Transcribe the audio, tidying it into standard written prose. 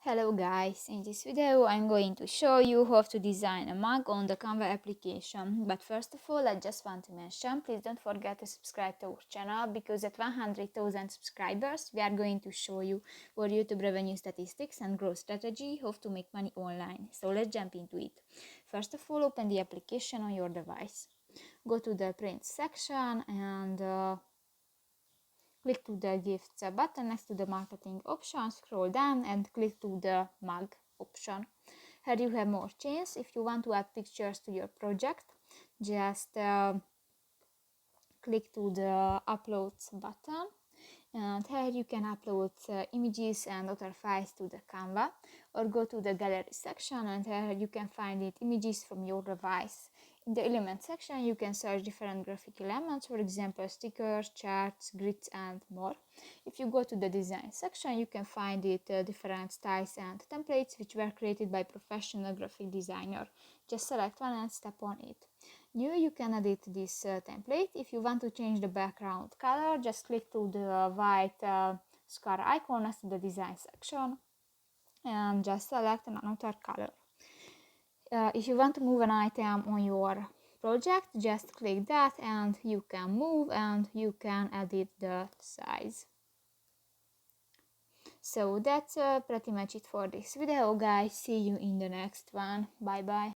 Hello guys, in this video I'm going to show you how to design a mug on the Canva application. But first of all, I just want to mention, please don't forget to subscribe to our channel, because at 100,000 subscribers we are going to show you for YouTube revenue statistics and growth strategy how to make money online. So let's jump into it. First of all, open the application on your device. Go to the print section and click to the gifts button next to the marketing option, scroll down and click to the mug option. Here you have more chains. If you want to add pictures to your project, just click to the uploads button, and here you can upload images and other files to the Canva, or go to the gallery section and here you can find images from your device. In the element section you can search different graphic elements, for example stickers, charts, grids and more. If you go to the design section you can find different styles and templates which were created by professional graphic designer. Just select one and step on it. New, you can edit this template. If you want to change the background color, just click to the white square icon next to the design section and just select another color. If you want to move an item on your project, just click that and you can move and you can edit the size. So that's pretty much it for this video, guys. See you in the next one. Bye bye.